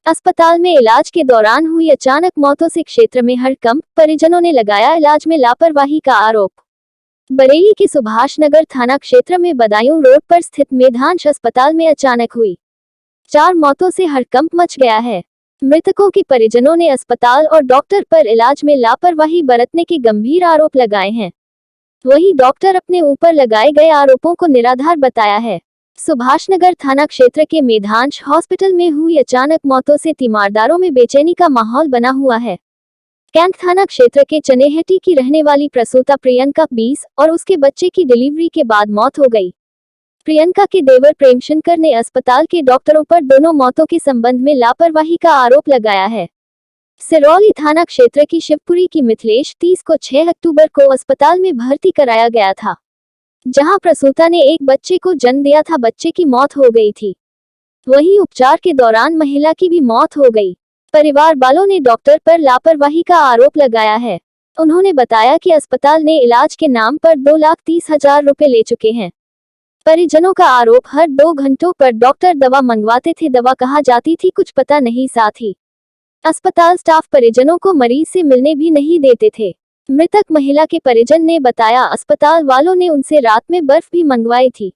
अस्पताल में इलाज के दौरान हुई अचानक मौतों से क्षेत्र में हड़कंप, परिजनों ने लगाया इलाज में लापरवाही का आरोप। बरेली के सुभाष नगर थाना क्षेत्र में बदायूं रोड पर स्थित मेधांश अस्पताल में अचानक हुई 4 मौतों से हड़कंप मच गया है। मृतकों के परिजनों ने अस्पताल और डॉक्टर पर इलाज में लापरवाही बरतने के गंभीर आरोप लगाए हैं। वहीं डॉक्टर अपने ऊपर लगाए गए आरोपों को निराधार बताया है। सुभाषनगर थाना क्षेत्र के मेधांश हॉस्पिटल में हुई अचानक मौतों से तीमारदारों में बेचैनी का माहौल बना हुआ है। कैंट थाना क्षेत्र के चनेहटी की रहने वाली प्रसूता प्रियंका 20 और उसके बच्चे की डिलीवरी के बाद मौत हो गई। प्रियंका के देवर प्रेमशंकर ने अस्पताल के डॉक्टरों पर दोनों मौतों के संबंध में लापरवाही का आरोप लगाया है। सिरौली थाना क्षेत्र की शिवपुरी की मिथिलेश 30 को 6 अक्टूबर को अस्पताल में भर्ती कराया गया था, जहां प्रसूता ने एक बच्चे को जन्म दिया था। बच्चे की मौत हो गई थी। वहीं उपचार के दौरान महिला की भी मौत हो गई। परिवार वालों ने डॉक्टर पर लापरवाही का आरोप लगाया है। उन्होंने बताया कि अस्पताल ने इलाज के नाम पर 2,30,000 रुपए ले चुके हैं। परिजनों का आरोप, हर 2 घंटों पर डॉक्टर दवा मंगवाते थे, दवा कहाँ जाती थी कुछ पता नहीं। साथ ही अस्पताल स्टाफ परिजनों को मरीज से मिलने भी नहीं देते थे। मृतक महिला के परिजन ने बताया, अस्पताल वालों ने उनसे रात में बर्फ भी मंगवाई थी।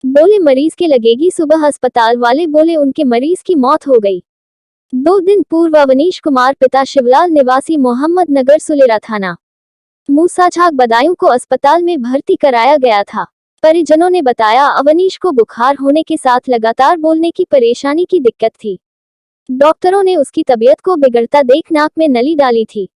बोले मरीज के लगेगी सुबह, अस्पताल वाले बोले उनके मरीज की मौत हो गई। 2 दिन पूर्व अवनीश कुमार पिता शिवलाल निवासी मोहम्मद नगर सुलेरा थाना मूसाझाक बदायूं को अस्पताल में भर्ती कराया गया था। परिजनों ने बताया, अवनीश को बुखार होने के साथ लगातार बोलने की परेशानी की दिक्कत थी। डॉक्टरों ने उसकी तबीयत को बिगड़ता देख नाक में नली डाली थी।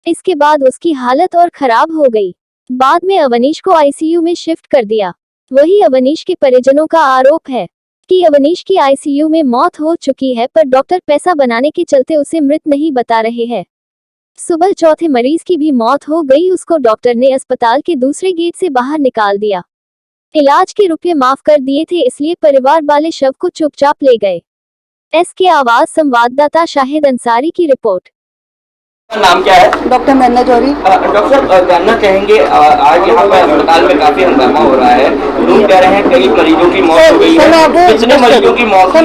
इसके बाद उसकी हालत और खराब हो गई। बाद में अवनीश को आईसीयू में शिफ्ट कर दिया। वही अवनीश के परिजनों का आरोप है कि अवनीश की आईसीयू में मौत हो चुकी है, पर डॉक्टर पैसा बनाने के चलते उसे मृत नहीं बता रहे हैं। सुबह चौथे मरीज की भी मौत हो गई। उसको डॉक्टर ने अस्पताल के दूसरे गेट से बाहर निकाल दिया। इलाज के रुपए माफ कर दिए थे, इसलिए परिवार वाले शव को चुपचाप ले गए। एसके आवाज संवाददाता शाहिद अंसारी की रिपोर्ट। नाम क्या है? डॉक्टर मन्ना जौहरी। डॉक्टर साहब, जानना चाहेंगे, आज यहाँ पर अस्पताल में काफी हंगामा हो रहा है। लोग कह रहे हैं कई मरीजों की मौत हो गई है। कितने मरीजों की मौत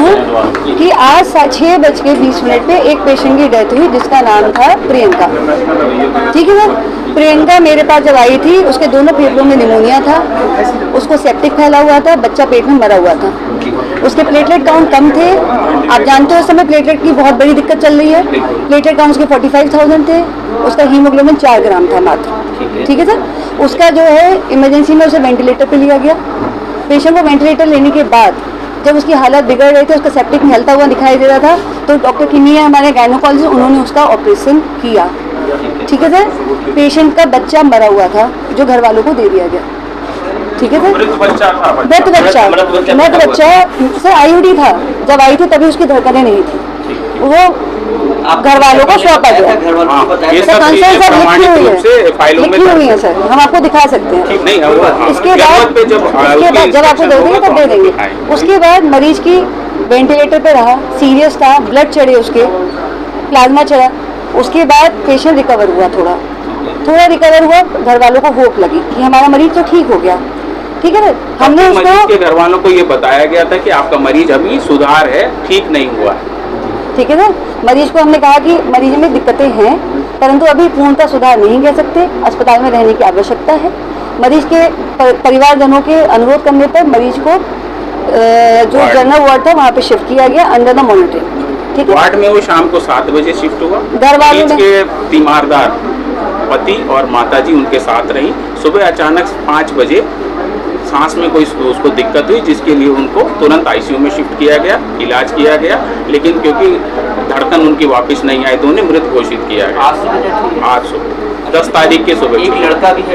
हुई कि आज 6:20 पे एक पेशेंट की डेथ हुई जिसका नाम था प्रियंका। ठीक है सर, प्रियंका मेरे पास जब आई थी, उसके दोनों फेफड़ों में निमोनिया था, उसको सेप्टिक फैला हुआ था, बच्चा पेट में मरा हुआ था, उसके प्लेटलेट काउंट कम थे। आप जानते हो उस समय प्लेटलेट की बहुत बड़ी दिक्कत चल रही है। प्लेटलेट काउंट उसके 45,000 थे, उसका हीमोग्लोबिन 4 ग्राम था मात्र। ठीक है सर, उसका जो है इमरजेंसी में उसे वेंटिलेटर पे लिया गया। पेशेंट को वेंटिलेटर लेने के बाद जब उसकी हालत बिगड़ रही थी, उसका सेप्टिक फैलता हुआ दिखाई दे रहा था, तो डॉक्टर किमिया हमारे गायनोकोलॉजिस्ट, उन्होंने उसका ऑपरेशन किया। ठीक है सर, पेशेंट का बच्चा मरा हुआ था जो घर वालों को दे दिया गया। ठीक है सर, मृत बच्चा सर आईयूडी था, जब आई थी तभी उसकी धड़कनें नहीं थी, वो घर वालों को सौंपा गया। लिखी हुई है सर, हम आपको दिखा सकते हैं। इसके बाद जब आपको दे देंगे तब दे देंगे। उसके बाद मरीज की वेंटिलेटर पे रहा, सीरियस था, ब्लड चढ़े, उसके प्लाज्मा चढ़ा। उसके बाद पेशेंट रिकवर हुआ, थोड़ा रिकवर हुआ। घर वालों को होप लगी कि हमारा मरीज तो ठीक हो गया। ठीक है, हमने उसको के घर वालों को ये बताया गया था कि आपका मरीज अभी सुधार है, ठीक नहीं हुआ है। ठीक है ना, मरीज को हमने कहा कि मरीज में दिक्कतें हैं, परंतु अभी पूर्णतः सुधार नहीं कह सकते, अस्पताल में रहने की आवश्यकता है। मरीज के परिवारजनों के अनुरोध करने पर मरीज को जो जनरल वार्ड था वहाँ पे शिफ्ट किया गया अंडर द मॉनिटरिंग। ठीक है, वार्ड में वो शाम को 7 बजे शिफ्ट हुआ। घर वालों के तीमारदार पति और माताजी उनके साथ रही। सुबह अचानक 5 बजे सांस में कोई उसको दिक्कत हुई, जिसके लिए उनको तुरंत आईसीयू में शिफ्ट किया गया, इलाज किया गया, लेकिन क्योंकि धड़कन उनकी वापस नहीं आई तो उन्हें मृत घोषित किया गया। आज सुबह 10 तारीख के सुबह। एक लड़का भी है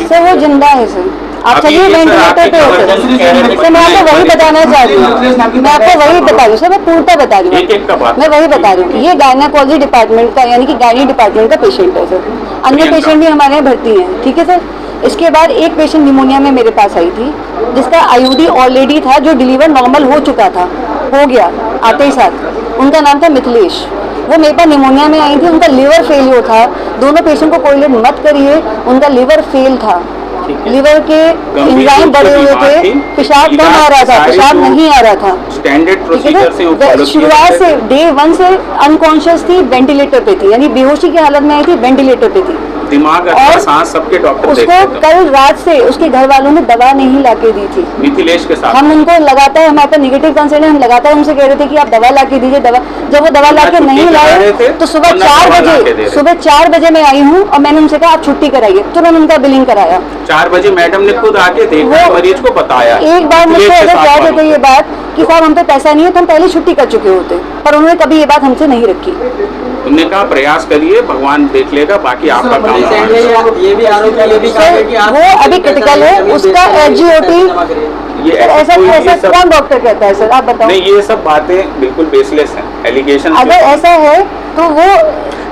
सर, वो जिंदा है सर। आप चलिए वेंटिलेटर पे हो सर। मैं आपको वही बताना चाह रही हूँ, मैं आपको वही बता रही हूँ सर, मैं पूर्णतः बता रही हूँ, मैं वही बता रही हूँ। ये गायनेकोलॉजी डिपार्टमेंट का, यानी कि गायनी डिपार्टमेंट का पेशेंट है सर। अन्य पेशेंट भी हमारे यहाँ भर्ती हैं। ठीक है सर, इसके बाद एक पेशेंट निमोनिया में मेरे पास आई थी, जिसका आईयूडी ऑलरेडी था, जो डिलीवर नॉर्मल हो चुका था, हो गया आते ही साथ। उनका नाम था मिथिलेश। वो मेरे पास निमोनिया में आई थी, उनका लिवर फेलियर था। दोनों पेशेंट को कोरिलेट मत करिए, उनका लिवर फेल था। लीवर के एंजाइम बढ़े हुए थे, पेशाब कम आ रहा था, पेशाब नहीं आ रहा था। स्टैंडर्ड ठीक है प्रोसीजर से वो ना? follow शुरुआत किया से डे 1 से अनकॉन्शियस थी, वेंटिलेटर पे थी, यानी बेहोशी की हालत में आई थी, वेंटिलेटर पे थी। दिमाग और और सांस सबके डॉक्टर उसको देखते थे। कल रात से उसके घर वालों ने दवा नहीं लाके दी थी। मिथिलेश के साथ हम उनको लगातार, हमारे पास निगेटिव कंसर्न है, हम लगातार उनसे कह रहे थे कि आप दवा लाके दीजिए दवा। जब वो दवा लाके छुट्टी नहीं करा लाए रहे थे, तो सुबह वरना 4 दवा लाके दे बजे रहे। सुबह 4 बजे मैं आई हूँ और मैंने उनसे कहा आप छुट्टी कराइए, तुरंत उनका बिलिंग कराया। 4 बजे मैडम ने खुद आके देखा, वो मरीज को बताया। एक बार मुझसे मिथिलेश के अगर साथ कह देते वालों ये बात कि साहब हम पे पैसा नहीं है तो हम पहले छुट्टी कर चुके होते, पर उन्होंने कभी ये बात हमसे नहीं रखी। उन्होंने कहा प्रयास करिए, भगवान देख लेगा, बाकी आपका काम है। ये भी आरोप है, ये भी कहा है कि आप वो अभी क्रिटिकल है, उसका एसजीओटी ये ऐसा कोई ऐसा ये सब कौन डॉक्टर कहता है सर, आप बताओ। नहीं, ये सब बातें बिल्कुल बेसलेस हैं, एलिगेशन। अगर ऐसा है तो वो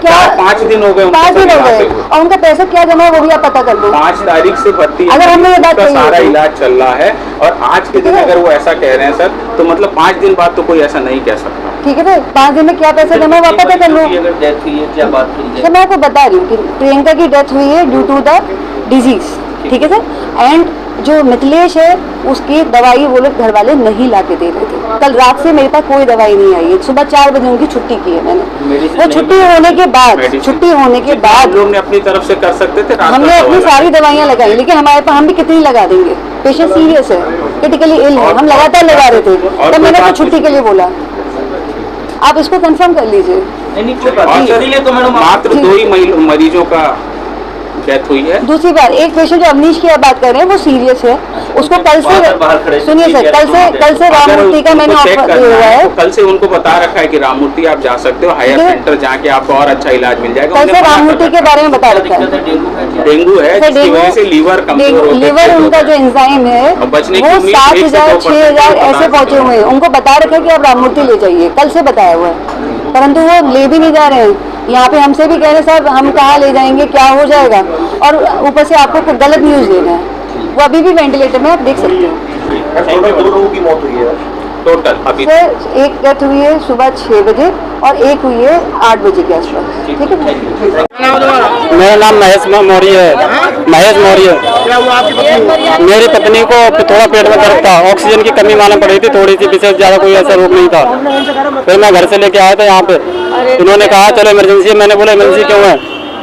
क्या 5 दिन हो गए, 5 दिन हो गए और उनका पैसा क्या जमा है वो भी आप पता कर लो। 5 तारीख से भर्ती है, अगर हमने ये बात उसका कही सारा होती। इलाज चल रहा है और आज के दिन अगर वो ऐसा कह रहे हैं सर, तो मतलब 5 दिन बाद तो कोई ऐसा नहीं कह सकता। ठीक है, तो 5 दिन में क्या पैसा जमा है वो आप पता कर लो। अगर डेथ हुई है, क्या बात हुई सर मैं आपको बता रही हूँ कि प्रियंका की डेथ हुई है ड्यू टू द डिजीज, ठीक है सर। एंड जो मिथिलेश है उसकी दवाई वो लोग घर वाले नहीं ला के दे रहे थे। कल रात से मेरे पास कोई दवाई नहीं आई है, सुबह 4 बजे उनकी छुट्टी की है मैंने। वो छुट्टी होने के बाद लोग ने अपनी तरफ से कर सकते थे, रात हमने का अपनी सवाल है। सारी दवाइयाँ लगाई, लेकिन हमारे पास हम भी कितनी लगा देंगे, पेशेंट सीरियस है, क्रिटिकली इल है, हम लगातार लगा रहे थे, तब मैंने तो छुट्टी के लिए बोला। आप इसको कंफर्म कर लीजिए। नहीं कोई बात और नहीं, सर, इसीलिए तो मैडम मात्र 2 ही मरीजों का डेथ हुई है। दूसरी बात, एक पेशेंट जो अवनीश की आप बात कर रहे हैं वो सीरियस है, उसको कल से सुनिए सर, कल से राममूर्ति का मैंने चेक ऑफर करना दिया हुआ है, है। तो कल से उनको बता रखा है कि राममूर्ति आप जा सकते हो, हायर ठीक है। सेंटर जाके आपको और अच्छा इलाज मिल जाएगा। कल उन्हें से मना कर राममूर्ति के रखा बारे में बता क्या रखा दिक्कत है। है, डेंगू है क्या? है। डेंगू है, सर जिसकी वजह से लीवर कमजोर हो लीवर उनका जो एंजाइम है और बचने की वो उम्मीद 7,000 1 से 6,000 2% ऐसे पहुंचे हुए हैं। उनको बता रखा है कि आप राममूर्ति ले जाइए, कल से बताया हुआ है, परंतु वो ले भी नहीं जा रहे हैं। यहाँ पे हमसे भी कह रहे हैं साहब हम कहाँ ले जाएंगे, क्या हो जाएगा, और ऊपर से आपको कुछ गलत न्यूज़ देना है। वो अभी भी वेंटिलेटर में, आप देख सकते हो। 2 लोगों की मौत हुई है टोटल अभी। सर एक डेथ हुई है सुबह 6 बजे और एक हुई है 8 बजे के आसपास, ठीक है। मेरा नाम महेश मौर्य है। महेश मौर्य। मेरी पत्नी को थोड़ा पेट में दर्द था, ऑक्सीजन की कमी मालूम पड़ रही थी थोड़ी सी, विशेष ज़्यादा कोई ऐसा रोग नहीं था। फिर मैं घर से लेके आया था यहाँ पे, इन्होंने कहा चलो इमरजेंसी है। मैंने बोला इमरजेंसी क्यों है,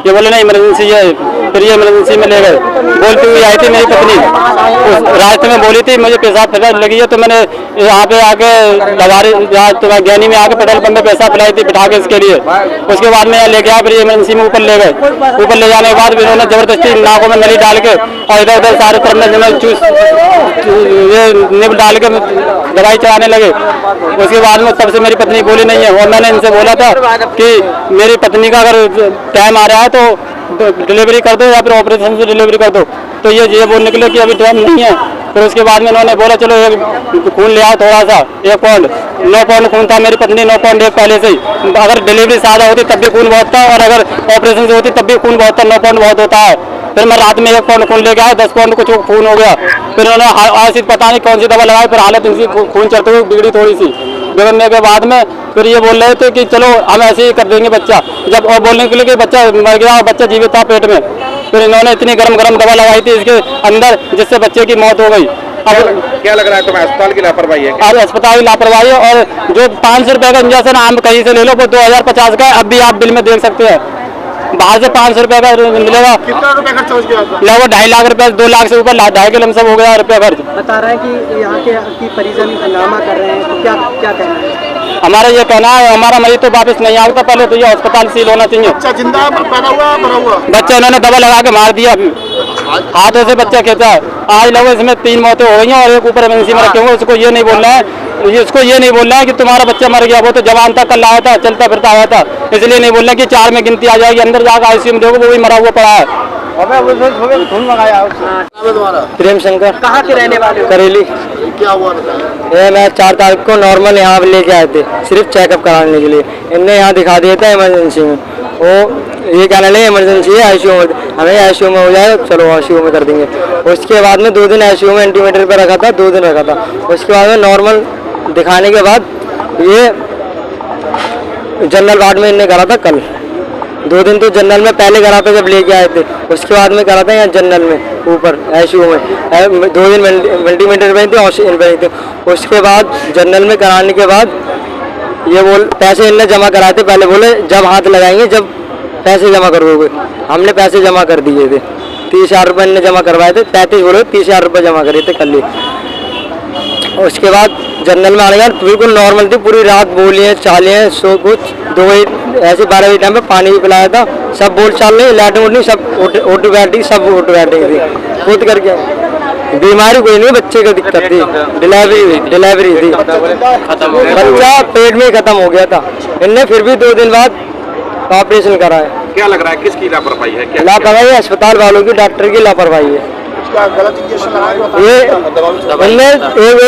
ये बोले नहीं इमरजेंसी है। फिर ये इमरजेंसी में ले गए। बोलती हुई आई थी मेरी पत्नी, उस रास्ते में बोली थी मुझे पेशाब फैसा लगी है, तो मैंने यहाँ पे आके लवारी यहाँ तो ज्ञानी में आके पेट्रोल पंप पे पैसा पिलाई थी बिठा के इसके लिए। उसके बाद में यहाँ लेके आया, फिर ये इमरजेंसी में ऊपर ले गए। ऊपर ले जाने के बाद फिर इन्होंने जबरदस्ती नाकों में नली डाल के और इधर उधर सारे तरफ में ये निब डाल के दवाई चलाने लगे। उसके बाद में तब से मेरी पत्नी बोली नहीं है, और मैंने इनसे बोला था कि मेरी पत्नी का अगर टाइम आ रहा है तो डिलीवरी कर दो या फिर ऑपरेशन से डिलीवरी कर दो, तो ये बोल निकले कि अभी टाइम नहीं है। फिर उसके बाद में इन्होंने बोला चलो एक खून ले आओ थोड़ा सा, 1 पाउंड 9 पाउंड खून था। मेरी पत्नी 9 पाउंड 1 पहले से ही, अगर डिलीवरी सादा होती तब भी खून बहुत था, और अगर ऑपरेशन से होती तब भी खून बहुत था। 9 पाउंड बहुत होता है। फिर मैं रात में 1 पाउंड खून लेके आया, 10 पाउंड कुछ खून हो गया। फिर उन्होंने आज पता नहीं कौन सी दवा लगाई, फिर हालत इनकी खून चढ़ते हुए बिगड़ी थोड़ी सी। बिगड़ने के बाद में फिर ये बोल रहे थे कि चलो हम ऐसे ही कर देंगे बच्चा, जब और बोलने के लिए कि बच्चा मर गया और बच्चा जीवित था पेट में। फिर इन्होंने इतनी गरम दवा लगाई थी इसके अंदर जिससे बच्चे की मौत हो गई। अब क्या लग रहा है तुम्हें, अस्पताल की लापरवाही है? और अस्पताल की लापरवाही है, और जो 500 रुपये का इंजेक्शन आम कहीं से ले लो वो 2050 का है। अब भी आप बिल में देख सकते हैं, बाहर से 500 रुपये का मिलेगा। कितना रुपए खर्च हो गया आपका? लगभग 2.5 लाख रुपए, 2 लाख से ऊपर 2.5 के लमसम हो गया रुपया खर्च। बता रहा है कि यहाँ के परिजन हंगामा कर रहे हैं, तो क्या क्या कहना है? हमारा ये कहना है हमारा मरीज तो वापस नहीं आता, पहले तो ये अस्पताल सील होना चाहिए। अच्छा, जिंदा पैदा हुआ मरा हुआ? बच्चा इन्होंने दवा लगा के मार दिया, हाथों से बच्चा खेता है। आज लोग इसमें 3 मौतें हो गई हैं और एक ऊपर एमएनसी में रखे हुए। उसको ये नहीं बोलना है, इसको ये नहीं बोलना है कि तुम्हारा बच्चा मर गया, वो तो जवान था, कल आया था, चलता फिरता आया था। इसलिए नहीं बोलना कि 4 में गिनती आ जाएगी, अंदर जाकर आईसीयू में देखो वो भी मरा हुआ पड़ा है। प्रेम शंकर। कहाँ के रहने वाले हो? करेली। क्या हुआ बताया? ये मैं 4 तारीख को नॉर्मल यहाँ लेके आए थे सिर्फ चेकअप कराने के लिए। इनने यहाँ दिखा दिया था इमरजेंसी में, वो ये कहने लगे इमरजेंसी है आईसीयू में, हमें आईसीयू में हो जाए, चलो आईसीयू में कर देंगे। उसके बाद में 2 दिन आईसीयू में एंटीमीटर पर रखा था, 2 दिन रखा था। उसके बाद में नॉर्मल दिखाने के बाद ये जनरल वार्ड में इनने करा था कल। 2 दिन तो जनरल में पहले करा था जब लेके आए थे, उसके बाद में करा था यहाँ जनरल में ऊपर आईसीयू में। 2 दिन मल्टीमीटर बनी थी, ऑक्सीजन बनी थी। उसके बाद जनरल में कराने के बाद ये पैसे इनने जमा कराए थे। पहले बोले जब हाथ लगाएंगे जब पैसे जमा करोगे। हमने पैसे जमा कर दिए थे, 30,000 रुपये इनने जमा करवाए थे। 35 बोले 30,000 रुपये जमा करे थे कल ही। उसके बाद जनरल में आने के बाद बिल्कुल नॉर्मल थी, पूरी रात बोलिए चालिए सो कुछ 2 ऐसे 12 बजे टाइम पे पानी भी पिलाया था। सब बोल चाल रही लैटरिन उठनी सब ऑटोमेटिक सब ऑटोमेटिक थी खुद करके। बीमारी कोई नहीं, बच्चे को दिक्कत थी, डिलीवरी थी, बच्चा पेट में खत्म हो गया था। इनने फिर भी 2 दिन बाद ऑपरेशन कराया। क्या लग रहा है किसकी लापरवाही है? क्या लापरवाही अस्पताल वालों की, डॉक्टर की लापरवाही है। ये इनने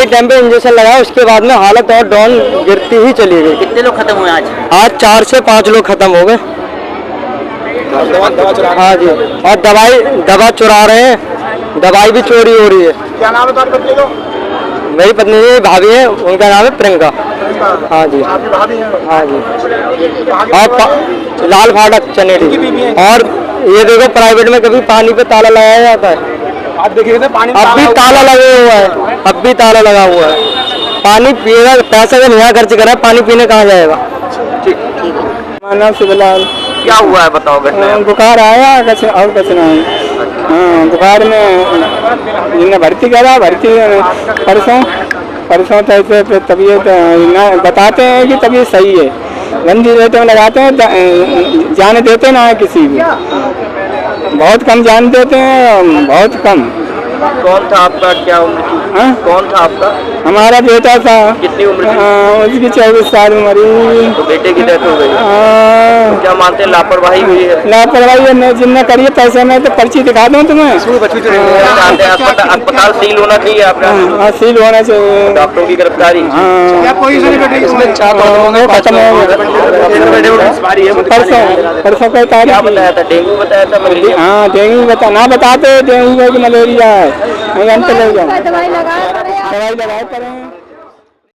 एक टाइम पे इंजेक्शन लगाया, उसके बाद में हालत और डाउन गिरती ही चली गई। कितने लोग खत्म हुए आज? आज 4 से 5 लोग खत्म हो गए। हाँ जी, और दवा चुरा रहे हैं, दवाई भी चोरी हो रही है। क्या नाम है तुम्हारी पत्नी को? मेरी पत्नी की भाभी है, उनका नाम है प्रियंका। हाँ जी, आपकी भाभी है? हाँ जी। और लाल फाटक चनेरी। और ये देखो प्राइवेट में कभी पानी पे ताला लगाया जाता है, आप देखिए ना पानी अब भी ताला लगा हुआ है, अब भी ताला लगा हुआ है। पानी पिएगा, पैसा जब यहाँ खर्च करा, पानी पीने कहाँ जाएगा? मानव से बिलाल। क्या हुआ है बताओ घटना? बुखार आया कुछ और कुछ नहीं। हाँ, बुखार में इन्हें भर्ती करा, भर्ती परसों तो तबीयत बताते हैं कि तबीयत सही है, गंदी रेट में लगाते हैं, जाने देते ना है किसी भी, बहुत कम जान देते हैं, बहुत कम। कौन था आपका, क्या उम्र की? कौन था आपका? हमारा बेटा था। कितनी उम्र की? उसकी 24 साल उम्र हुई। तो बेटे की डेथ हो गई। क्या मानते हैं लापरवाही हुई है? लापरवाही जिनने करी है, पैसे में तो पर्ची दिखा दूं तुम्हें। अस्पताल सील होना चाहिए आपका। हाँ, सील होना चाहिए। डॉक्टरों की गिरफ्तारी। परसों का क्या बताया था? डेंगू बताया था? हाँ, डेंगू ना बताते डेंगू की मलेरिया है, दवाई लगाए पड़े हैं।